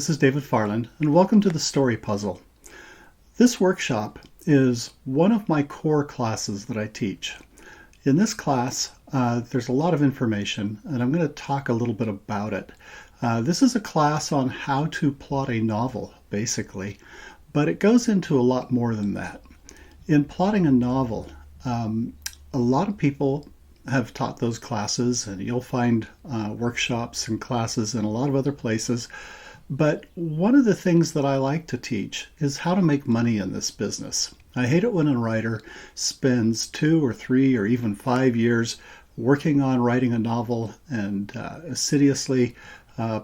this is David Farland, and welcome to the Story Puzzle. This workshop is one of my core classes that I teach. In this class, there's a lot of information, and I'm going to talk a little bit about it. This is a class on how to plot a novel, basically, but it goes into a lot more than that. In plotting a novel, a lot of people have taught those classes, and you'll find workshops and classes in a lot of other places. But one of the things that I like to teach is how to make money in this business. I hate it when a writer spends 2 or 3 or even 5 years working on writing a novel and assiduously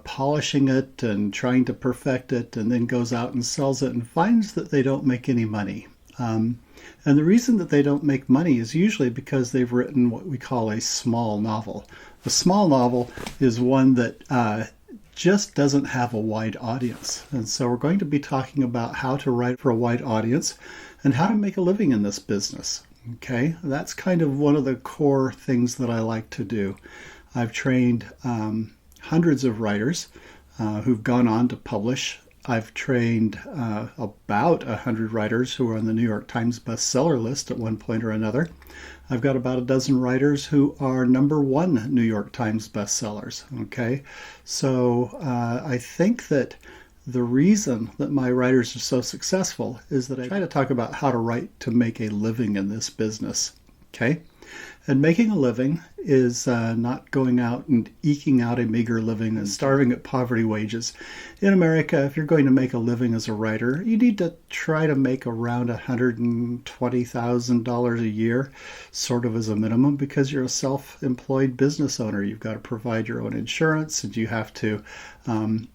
polishing it and trying to perfect it, and then goes out and sells it and finds that they don't make any money. And the reason that they don't make money is usually because they've written what we call a small novel. A small novel is one that just doesn't have a wide audience. And so we're going to be talking about how to write for a wide audience and how to make a living in this business. Okay, that's kind of one of the core things that I like to do. I've trained hundreds of writers who've gone on to publish. I've trained about 100 writers who are on the New York Times bestseller list at one point or another. I've got about a dozen writers who are #1 New York Times bestsellers. Okay, so I think that the reason that my writers are so successful is that I try to talk about how to write to make a living in this business. Okay. And making a living is not going out and eking out a meager living and starving at poverty wages. In America, if you're going to make a living as a writer, you need to try to make around $120,000 a year, sort of as a minimum, because you're a self-employed business owner. You've got to provide your own insurance, and you have to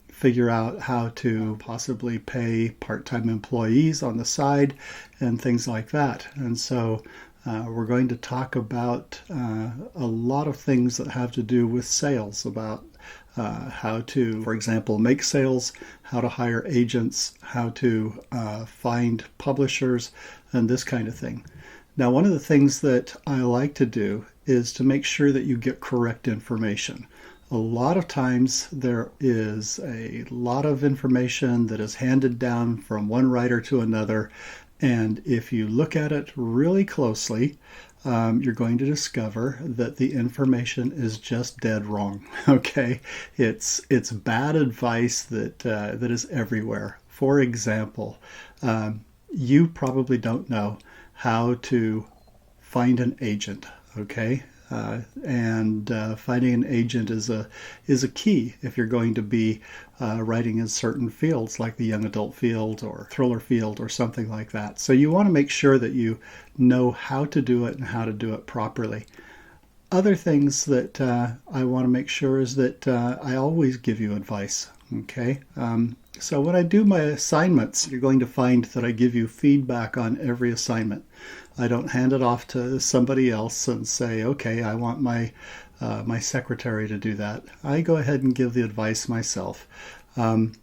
figure out how to possibly pay part-time employees on the side and things like that. And so we're going to talk about a lot of things that have to do with sales, about how to, for example, make sales, how to hire agents, how to find publishers, and this kind of thing. Now, one of the things that I like to do is to make sure that you get correct information. A lot of times there is a lot of information that is handed down from one writer to another. And if you look at it really closely, you're going to discover that the information is just dead wrong. Okay, it's bad advice that is everywhere. For example, you probably don't know how to find an agent. Okay. Finding an agent is a key if you're going to be writing in certain fields like the young adult field or thriller field or something like that. So you want to make sure that you know how to do it and how to do it properly. Other things that I want to make sure is that I always give you advice. Okay. So when I do my assignments, you're going to find that I give you feedback on every assignment. I don't hand it off to somebody else and say, okay, I want my secretary to do that. I go ahead and give the advice myself. When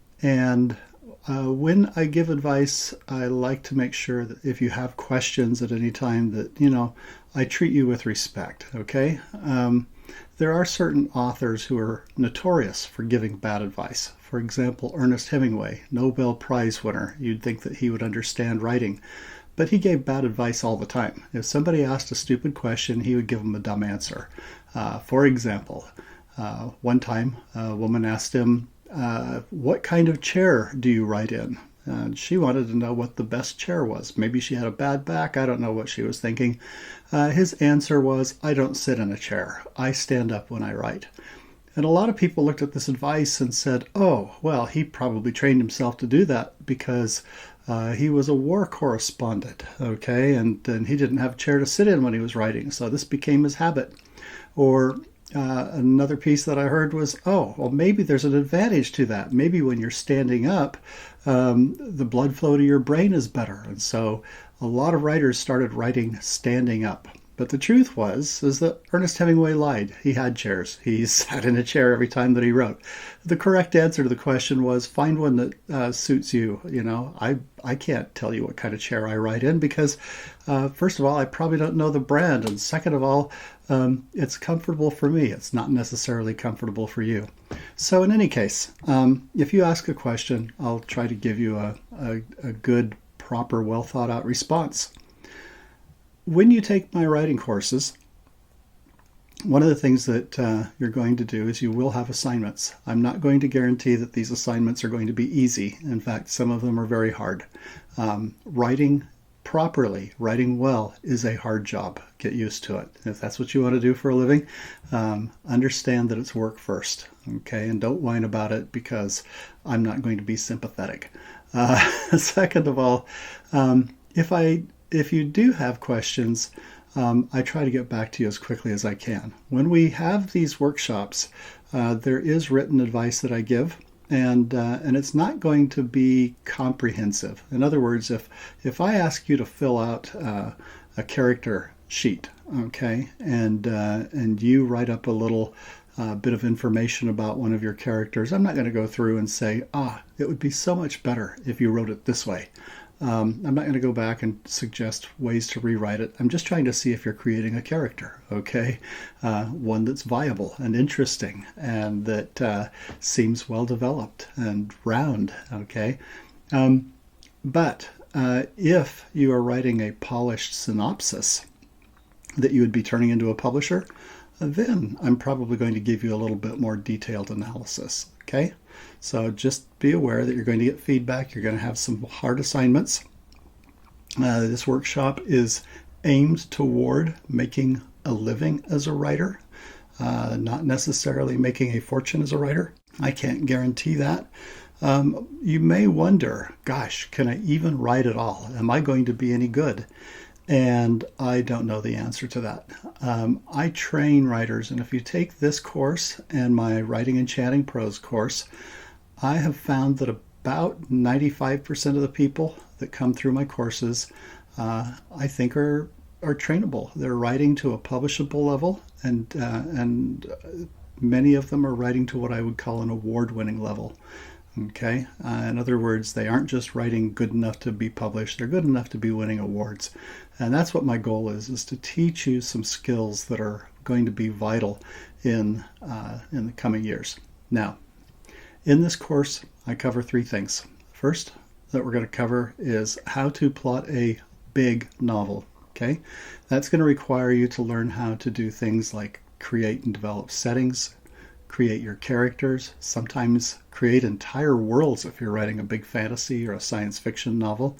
I give advice, I like to make sure that if you have questions at any time that, I treat you with respect. Okay. There are certain authors who are notorious for giving bad advice. For example, Ernest Hemingway, Nobel Prize winner. You'd think that he would understand writing, but he gave bad advice all the time. If somebody asked a stupid question, he would give them a dumb answer. For example, one time a woman asked him, what kind of chair do you write in? She wanted to know what the best chair was. Maybe she had a bad back. I don't know what she was thinking. His answer was, I don't sit in a chair. I stand up when I write. And a lot of people looked at this advice and said, oh, well, he probably trained himself to do that because he was a war correspondent, okay, and he didn't have a chair to sit in when he was writing, so this became his habit. Or another piece that I heard was, oh, well, maybe there's an advantage to that. Maybe when you're standing up, the blood flow to your brain is better. And so a lot of writers started writing standing up. But the truth is that Ernest Hemingway lied. He had chairs. He sat in a chair every time that he wrote. The correct answer to the question was find one that suits you. I can't tell you what kind of chair I write in because, first of all, I probably don't know the brand. And second of all, it's comfortable for me. It's not necessarily comfortable for you. So in any case, if you ask a question, I'll try to give you a good, proper, well thought out response. When you take my writing courses, one of the things that you're going to do is you will have assignments. I'm not going to guarantee that these assignments are going to be easy. In fact, some of them are very hard. Writing properly, writing well is a hard job. Get used to it. If that's what you want to do for a living, understand that it's work first, okay? And don't whine about it because I'm not going to be sympathetic. Second of all, if you do have questions, I try to get back to you as quickly as I can. When we have these workshops, there is written advice that I give, and it's not going to be comprehensive. In other words, if I ask you to fill out a character sheet, okay, and you write up a little bit of information about one of your characters, I'm not going to go through and say, it would be so much better if you wrote it this way. I'm not going to go back and suggest ways to rewrite it. I'm just trying to see if you're creating a character, okay? One that's viable and interesting and that seems well developed and round, okay? But if you are writing a polished synopsis that you would be turning into a publisher, then I'm probably going to give you a little bit more detailed analysis, okay? So just be aware that you're going to get feedback. You're going to have some hard assignments. This workshop is aimed toward making a living as a writer, not necessarily making a fortune as a writer. I can't guarantee that. You may wonder, gosh, can I even write at all? Am I going to be any good? And I don't know the answer to that. I train writers, and if you take this course and my Writing and Chatting Prose course, I have found that about 95% of the people that come through my courses, I think are trainable. They're writing to a publishable level, and many of them are writing to what I would call an award-winning level. Okay, in other words, they aren't just writing good enough to be published, they're good enough to be winning awards. And that's what my goal is to teach you some skills that are going to be vital in the coming years. Now, in this course, I cover three things. First that we're going to cover is how to plot a big novel. Okay, that's going to require you to learn how to do things like create and develop settings, create your characters, sometimes create entire worlds if you're writing a big fantasy or a science fiction novel.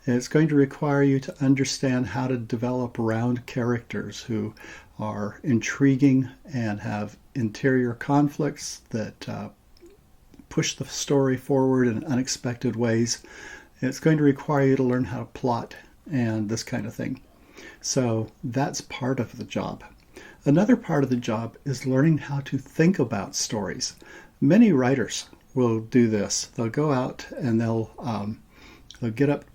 And it's going to require you to understand how to develop round characters who are intriguing and have interior conflicts that push the story forward in unexpected ways. It's going to require you to learn how to plot and this kind of thing. So that's part of the job. Another part of the job is learning how to think about stories. Many writers will do this. They'll go out and they'll get up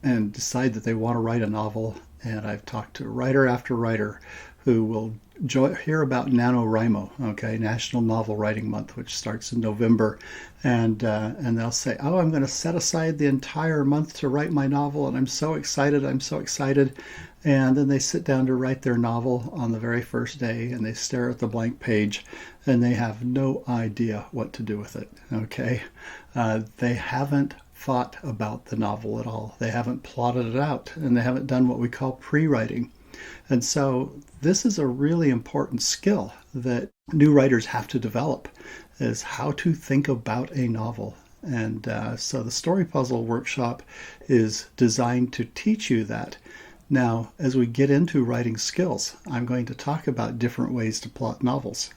and decide that they want to write a novel. And I've talked to writer after writer who will hear about NaNoWriMo, okay, National Novel Writing Month, which starts in November, and they'll say, "Oh, I'm going to set aside the entire month to write my novel, and I'm so excited, And then they sit down to write their novel on the very first day, and they stare at the blank page, and they have no idea what to do with it, okay? They haven't thought about the novel at all. They haven't plotted it out, and they haven't done what we call pre-writing. And so this is a really important skill that new writers have to develop, is how to think about a novel. And so the Story Puzzle workshop is designed to teach you that. Now, as we get into writing skills, I'm going to talk about different ways to plot novels.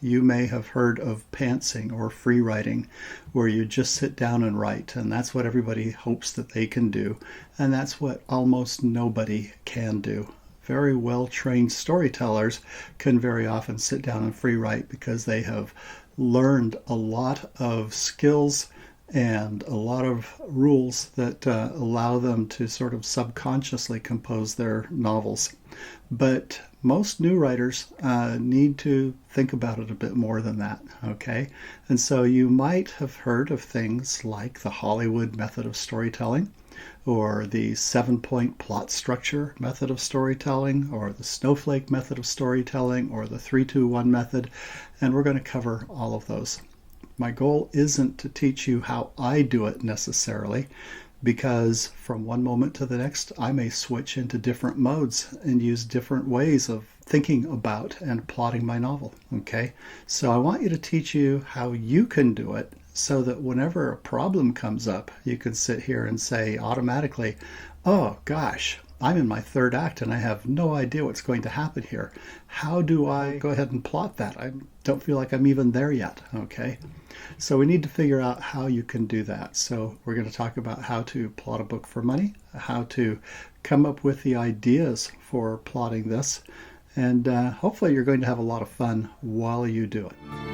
You may have heard of pantsing or free writing, where you just sit down and write, and that's what everybody hopes that they can do, and that's what almost nobody can do. Very well-trained storytellers can very often sit down and free write because they have learned a lot of skills and a lot of rules that allow them to sort of subconsciously compose their novels. But most new writers need to think about it a bit more than that, okay? And so you might have heard of things like the Hollywood method of storytelling, or the 7-point plot structure method of storytelling, or the Snowflake method of storytelling, or the 3-2-1 method, and we're going to cover all of those. My goal isn't to teach you how I do it necessarily, because from one moment to the next, I may switch into different modes and use different ways of thinking about and plotting my novel, okay? So I want you to teach you how you can do it so that whenever a problem comes up, you can sit here and say automatically, oh gosh, I'm in my third act and I have no idea what's going to happen here. How do I go ahead and plot that? I don't feel like I'm even there yet, okay? So we need to figure out how you can do that. So we're going to talk about how to plot a book for money, how to come up with the ideas for plotting this, and hopefully you're going to have a lot of fun while you do it.